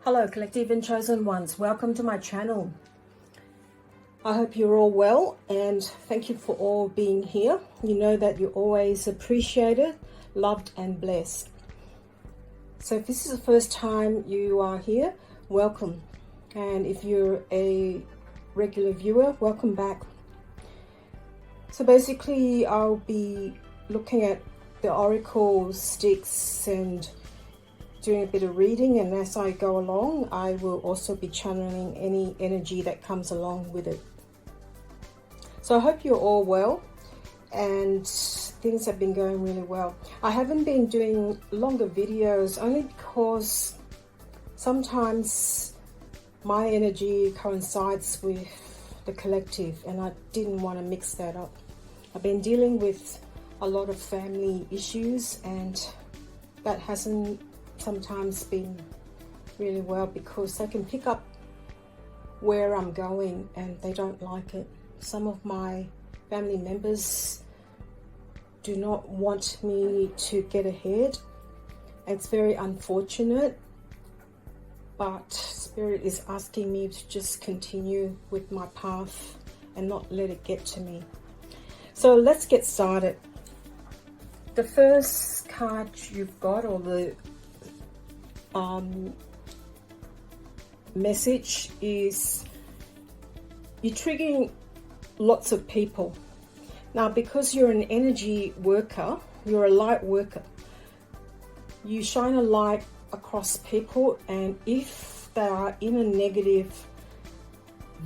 Hello collective and chosen ones, welcome to my channel. I hope you're all well and thank you for all being here. You know that you're always appreciated, loved and blessed. So if this is the first time you are here, welcome. And if you're a regular viewer, welcome back. So basically I'll be looking at the oracle sticks and doing a bit of reading, and as I go along I will also be channeling any energy that comes along with it. So I hope you're all well and things have been going really well. I haven't been doing longer videos only because sometimes my energy coincides with the collective and I didn't want to mix that up. I've been dealing with a lot of family issues and that hasn't sometimes been really well because they can pick up where I'm going and they don't like it. Some of my family members do not want me to get ahead. It's very unfortunate, but Spirit is asking me to just continue with my path and not let it get to me. So let's get started. The first card you've got, or the message, is you're triggering lots of people. Now because you're an energy worker, you're a light worker, you shine a light across people, and if they are in a negative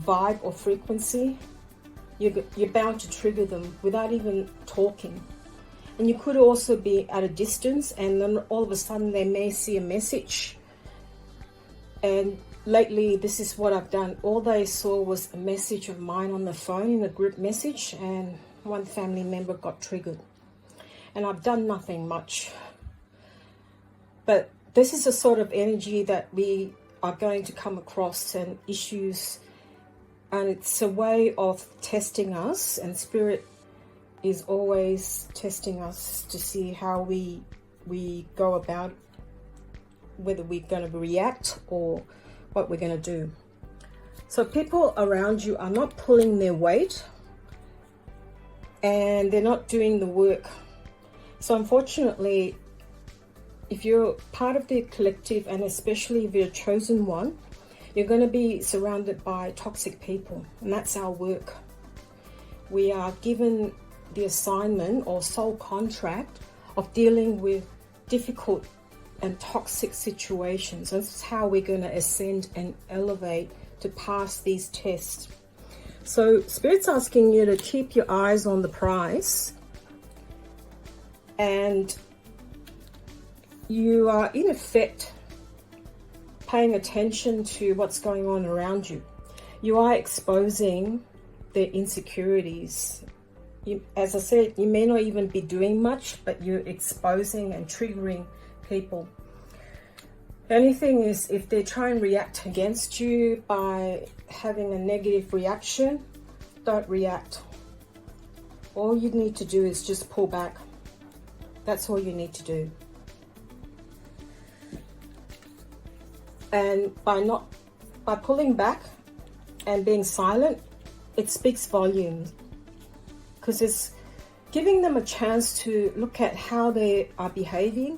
vibe or frequency, you're bound to trigger them without even talking. And you could also be at a distance and then all of a sudden they may see a message. And lately this is what I've done. All they saw was a message of mine on the phone in a group message, and one family member got triggered. And I've done nothing much. But this is a sort of energy that we are going to come across, and issues, and it's a way of testing us, and Spirit is always testing us to see how we go about, whether we're going to react or what we're going to do. So people around you are not pulling their weight and they're not doing the work. So unfortunately, if you're part of the collective, and especially if you're a chosen one, you're going to be surrounded by toxic people, and that's our work. We are given the assignment or soul contract of dealing with difficult and toxic situations. This is how we're going to ascend and elevate to pass these tests. So Spirit's asking you to keep your eyes on the prize, and you are in effect paying attention to what's going on around you. You are exposing their insecurities. As I said, you may not even be doing much, but you're exposing and triggering people. The only thing is, if they try and react against you by having a negative reaction, don't react. All you need to do is just pull back. That's all you need to do. And by pulling back and being silent, it speaks volumes, because it's giving them a chance to look at how they are behaving.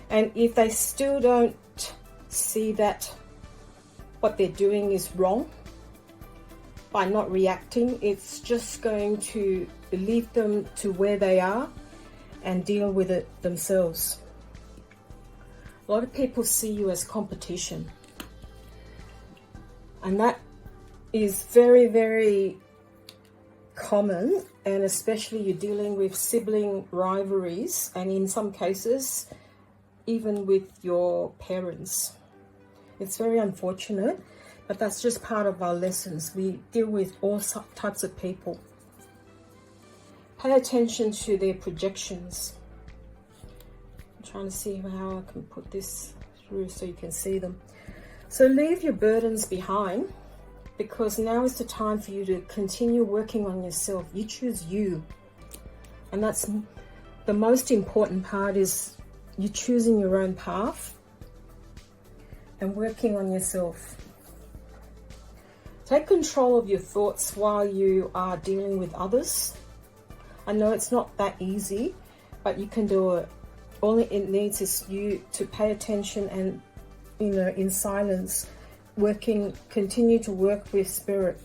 And if they still don't see that what they're doing is wrong, by not reacting, it's just going to leave them to where they are and deal with it themselves. A lot of people see you as competition, and that is very, very common, and especially you're dealing with sibling rivalries, and in some cases even with your parents. It's very unfortunate, but that's just part of our lessons. We deal with all types of people. Pay attention to their projections. I'm trying to see how I can put this through so you can see them. So leave your burdens behind, because now is the time for you to continue working on yourself. You choose you, and that's the most important part, is you choosing your own path. and working on yourself. Take control of your thoughts while you are dealing with others. I know it's not that easy, but you can do it. All it needs is you to pay attention and, in silence, continue to work with spirit.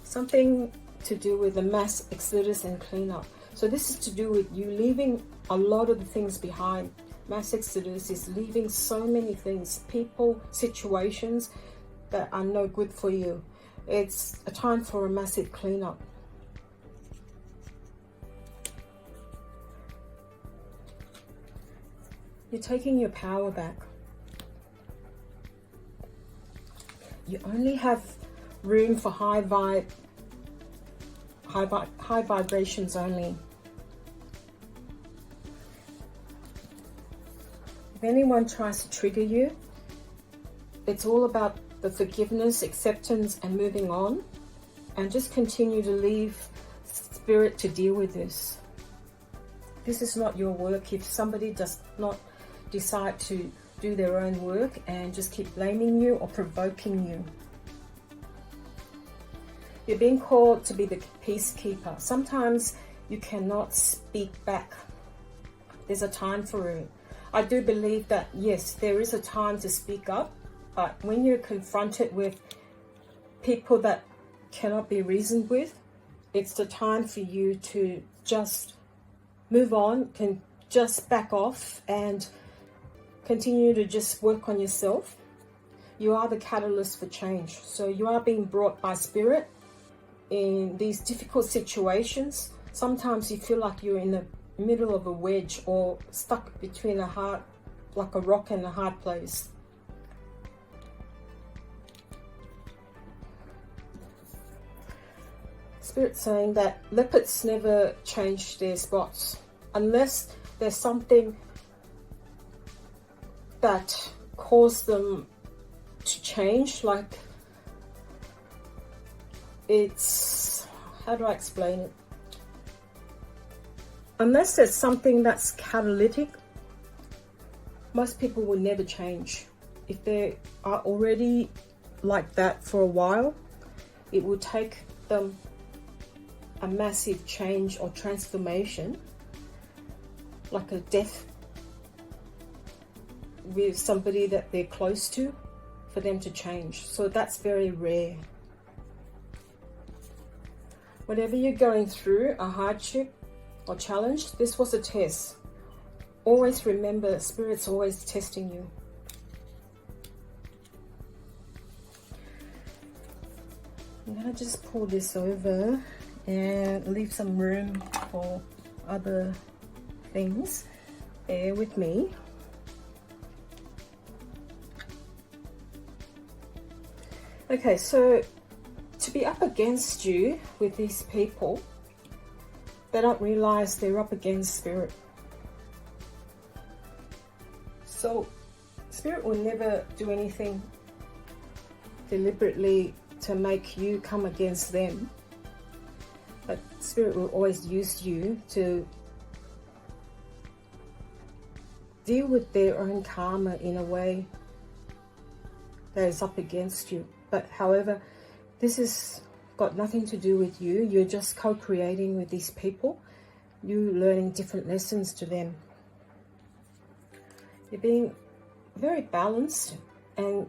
Something to do with the mass exodus and cleanup. So this is to do with you leaving a lot of the things behind. Mass exodus is leaving so many things, people, situations that are no good for you. It's a time for a massive cleanup. You're taking your power back. You only have room for high vibrations only. If anyone tries to trigger you, it's all about the forgiveness, acceptance, and moving on. And just continue to leave spirit to deal with this. This is not your work. If somebody does not decide to do their own work and just keep blaming you or provoking you. You're being called to be the peacekeeper. Sometimes you cannot speak back. There's a time for it. I do believe that, yes, there is a time to speak up, but when you're confronted with people that cannot be reasoned with, it's the time for you to just move on, can just back off and continue to just work on yourself. You are the catalyst for change. So you are being brought by spirit in these difficult situations. Sometimes you feel like you're in the middle of a wedge or stuck between like a rock and a hard place. Spirit saying that leopards never change their spots unless there's something that caused them to change. Like, it's, how do I explain it? Unless there's something that's catalytic, most people will never change. If they are already like that for a while, it will take them a massive change or transformation, like a death with somebody that they're close to, for them to change. So that's very rare. Whatever you're going through, a hardship or challenge, this was a test. Always remember, Spirit's always testing you. I'm going to just pull this over and leave some room for other things. Bear with me. Okay, so to be up against you with these people, they don't realize they're up against Spirit. So Spirit will never do anything deliberately to make you come against them, but Spirit will always use you to deal with their own karma in a way that is up against you. But however, this has got nothing to do with you. You're just co-creating with these people. You're learning different lessons to them. You're being very balanced and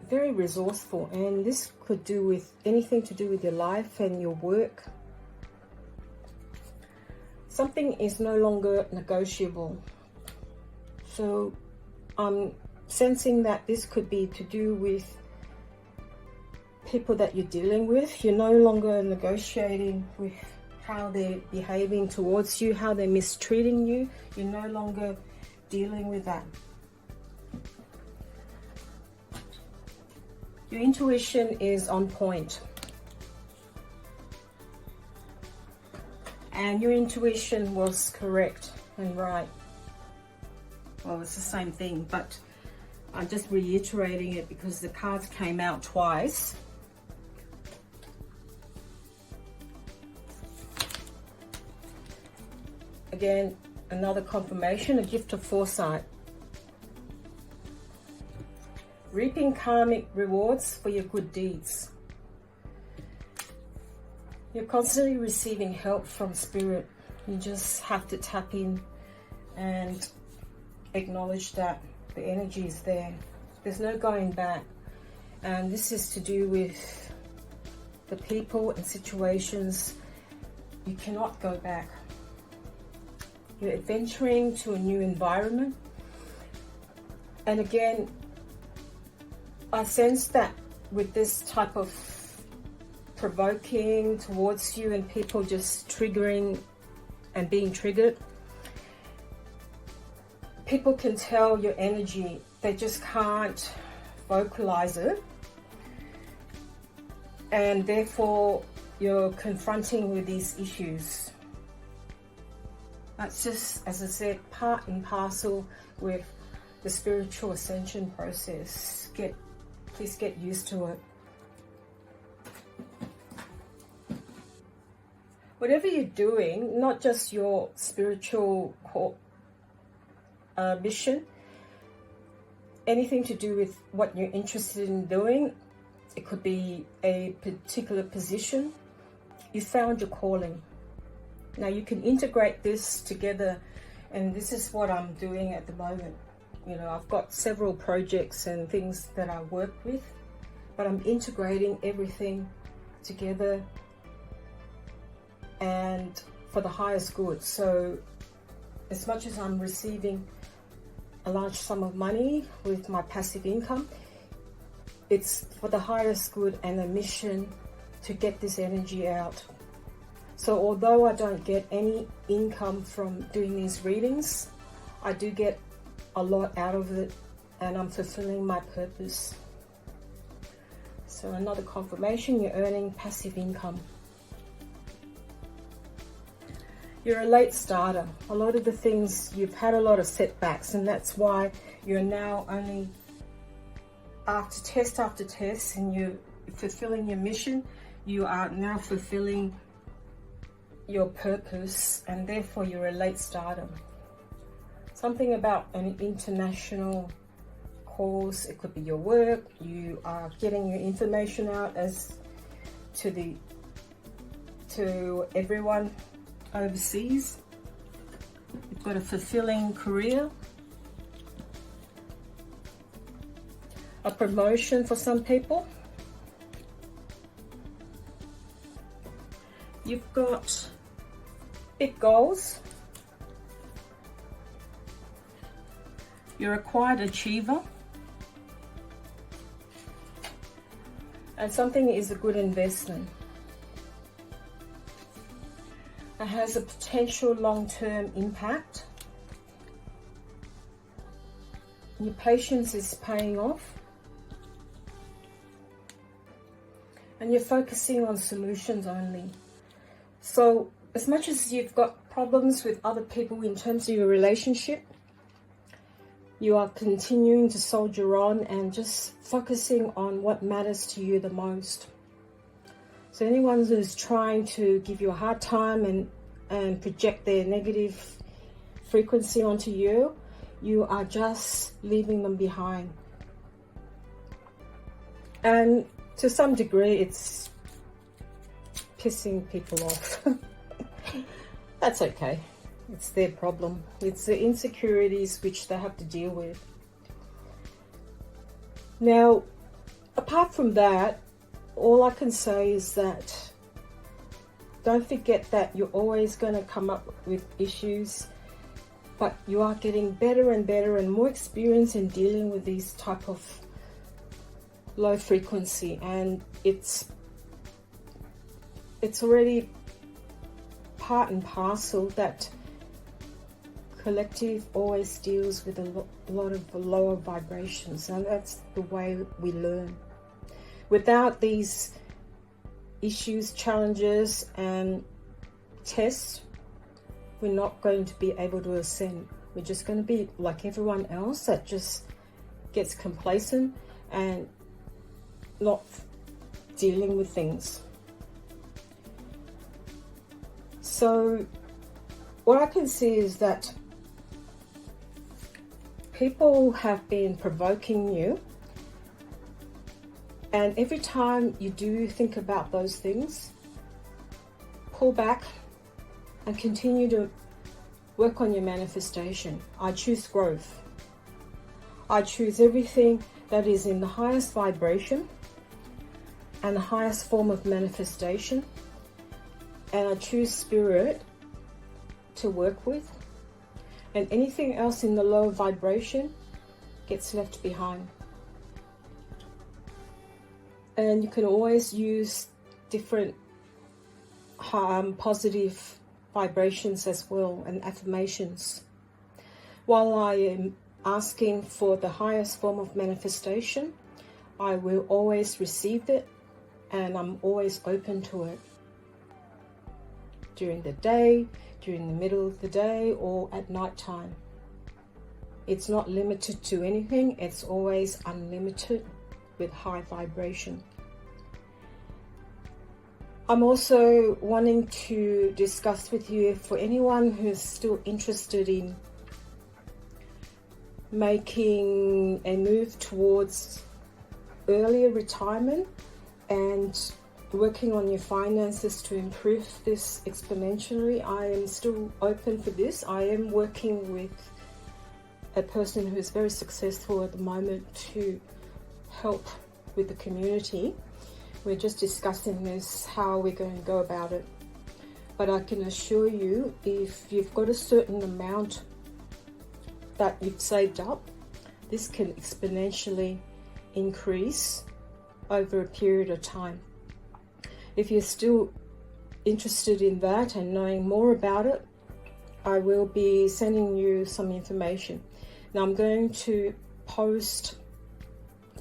very resourceful, and this could do with anything to do with your life and your work. Something is no longer negotiable. So I'm sensing that this could be to do with people that you're dealing with. You're no longer negotiating with how they're behaving towards you, how they're mistreating you. You're no longer dealing with that. Your intuition is on point. And your intuition was correct and right. Well, it's the same thing, but I'm just reiterating it because the cards came out twice. Again, another confirmation, a gift of foresight. reaping karmic rewards for your good deeds. You're constantly receiving help from spirit. You just have to tap in and acknowledge that the energy is there. There's no going back. And this is to do with the people and situations. You cannot go back. You're adventuring to a new environment. And again, I sense that with this type of provoking towards you and people just triggering and being triggered, people can tell your energy. They just can't vocalize it. And therefore, you're confronting with these issues. That's just, as I said, part and parcel with the spiritual ascension process. Please get used to it. Whatever you're doing, not just your spiritual mission, anything to do with what you're interested in doing, it could be a particular position, you found your calling. Now you can integrate this together, and this is what I'm doing at the moment. You know, I've got several projects and things that I work with, but I'm integrating everything together and for the highest good. So as much as I'm receiving a large sum of money with my passive income, it's for the highest good and a mission to get this energy out. So although I don't get any income from doing these readings, I do get a lot out of it, and I'm fulfilling my purpose. So another confirmation, you're earning passive income. You're a late starter. A lot of the things, you've had a lot of setbacks, and that's why you're now only after test, and you're fulfilling your mission. You are now fulfilling your purpose, and therefore you're a late starter. Something about an international cause. It could be your work. You are getting your information out as to everyone overseas. You've got a fulfilling career, a promotion for some people. You've got big goals. You're a quiet achiever. And something is a good investment. It has a potential long-term impact. Your patience is paying off. And you're focusing on solutions only. So as much as you've got problems with other people in terms of your relationship, you are continuing to soldier on and just focusing on what matters to you the most. So anyone who's trying to give you a hard time and project their negative frequency onto you, you are just leaving them behind. And to some degree, it's pissing people off. That's okay. It's their problem. It's the insecurities which they have to deal with. Now, apart from that, all I can say is that don't forget that you're always going to come up with issues, but you are getting better and better and more experience in dealing with these type of low frequency, and it's already part and parcel that collective always deals with a lot of lower vibrations, and that's the way we learn. Without these issues, challenges and tests, we're not going to be able to ascend. We're just going to be like everyone else that just gets complacent and not dealing with things. So what I can see is that people have been provoking you And every time you do think about those things, pull back and continue to work on your manifestation. I choose growth. I choose everything that is in the highest vibration and the highest form of manifestation. And I choose spirit to work with. And anything else in the lower vibration gets left behind. And you can always use different positive vibrations as well, and affirmations. While I am asking for the highest form of manifestation, I will always receive it, and I'm always open to it. During the day, during the middle of the day, or at night time. It's not limited to anything, it's always unlimited with high vibration. I'm also wanting to discuss with you, for anyone who's still interested in making a move towards earlier retirement and working on your finances to improve this exponentially. I am still open for this. I am working with a person who is very successful at the moment to help with the community. We're just discussing this, how we're going to go about it. But I can assure you, if you've got a certain amount that you've saved up, this can exponentially increase over a period of time. If you're still interested in that and knowing more about it, I will be sending you some information. Now I'm going to post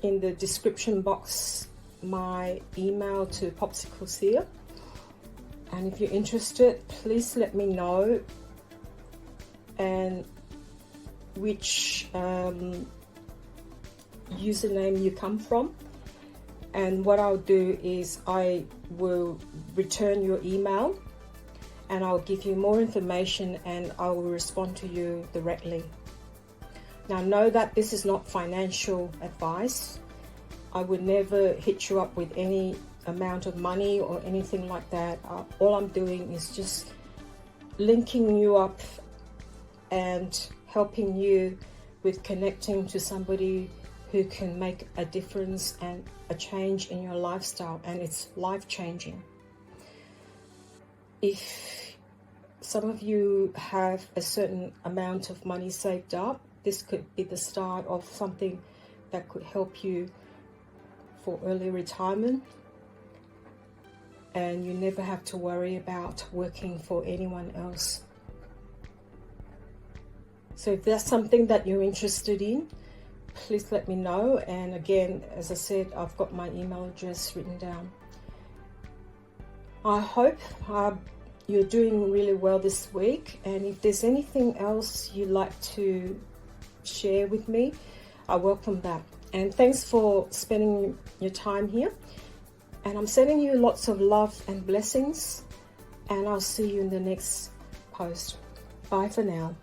in the description box my email to Popsicles here, and if you're interested, please let me know and which username you come from. And what I'll do is I will return your email and I'll give you more information and I will respond to you directly. Now know that this is not financial advice. I would never hit you up with any amount of money or anything like that. All I'm doing is just linking you up and helping you with connecting to somebody who can make a difference and a change in your lifestyle, and it's life-changing. If some of you have a certain amount of money saved up, this could be the start of something that could help you for early retirement, and you never have to worry about working for anyone else. So if that's something that you're interested in, please let me know. And again, as I said, I've got my email address written down. I hope you're doing really well this week, and if there's anything else you'd like to share with me, I welcome that. And thanks for spending your time here, and I'm sending you lots of love and blessings, and I'll see you in the next post. Bye for now.